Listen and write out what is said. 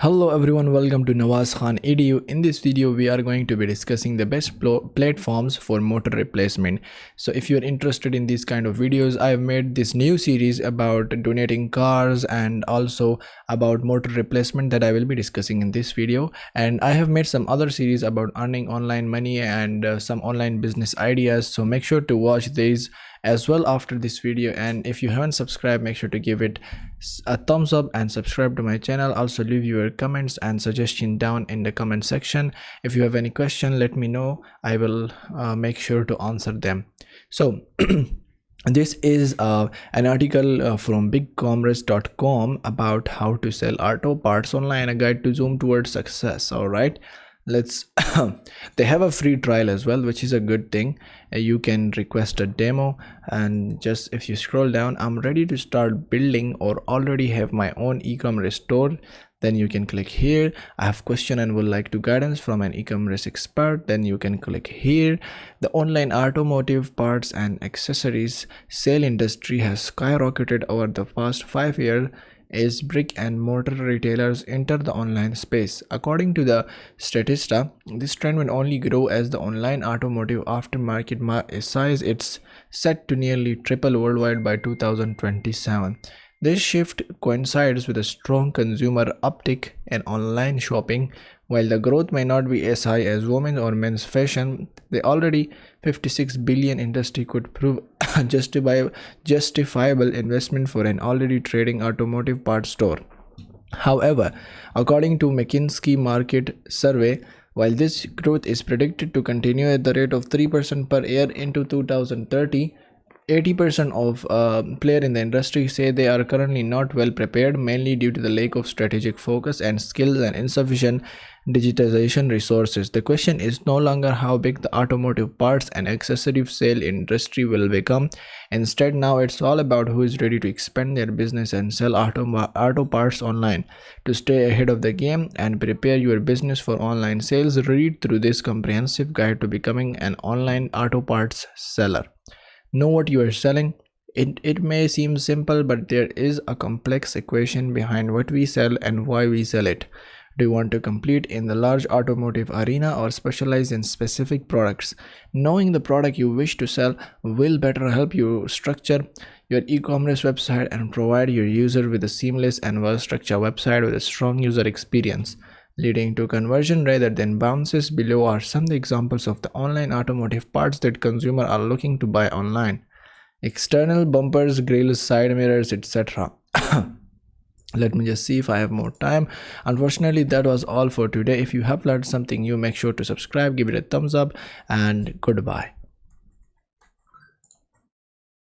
Hello everyone, welcome to Nawaz Khan Edu. In this video, we are going to be discussing the best platforms for motor replacement. So if you're interested in these kind of videos, I've made this new series about donating cars and also about motor replacement that I will be discussing in this video. And I have made some other series about earning online money and some online business ideas. So make sure to watch these as well after this video, and if you haven't subscribed, make sure to give it a thumbs up and subscribe to my channel. Also leave your comments and suggestion down in the comment section. If you have any question, let me know. I will make sure to answer them. So this is an article from bigcommerce.com about how to sell auto parts online, a guide to zoom towards success. All right, let's they have a free trial as well, which is a good thing. You can request a demo, and just if you scroll down, I'm ready to start building or already have my own e-commerce store. Then you can click here. I have question and would like to guidance from an e-commerce expert. Then you can click here. The online automotive parts and accessories sale industry has skyrocketed over the past 5 years as brick and mortar retailers enter the online space. According to the Statista, this trend will only grow as the online automotive aftermarket size is set to nearly triple worldwide by 2027. This shift coincides with a strong consumer uptick in online shopping. While the growth may not be as high as women's or men's fashion, the already 56 billion industry could prove justifiable investment for an already trading automotive parts store. However, according to McKinsey Market Survey, while this growth is predicted to continue at the rate of 3% per year into 2030, 80% of players in the industry say they are currently not well prepared, mainly due to the lack of strategic focus and skills and insufficient digitization resources. The question is no longer how big the automotive parts and accessory sale industry will become. Instead, now it's all about who is ready to expand their business and sell auto parts online. To stay ahead of the game and prepare your business for online sales, read through this comprehensive guide to becoming an online auto parts seller. Know what you are selling. It may seem simple, but there is a complex equation behind what we sell and why we sell it. Do you want to compete in the large automotive arena or specialize in specific products? Knowing the product you wish to sell will better help you structure your e-commerce website and provide your user with a seamless and well-structured website with a strong user experience, leading to conversion rather than bounces. Below are some examples of the online automotive parts that consumers are looking to buy online. External bumpers, grills, side mirrors, etc. Let me just see if I have more time. Unfortunately, that was all for today. If you have learned something new, make sure to subscribe, give it a thumbs up, and goodbye.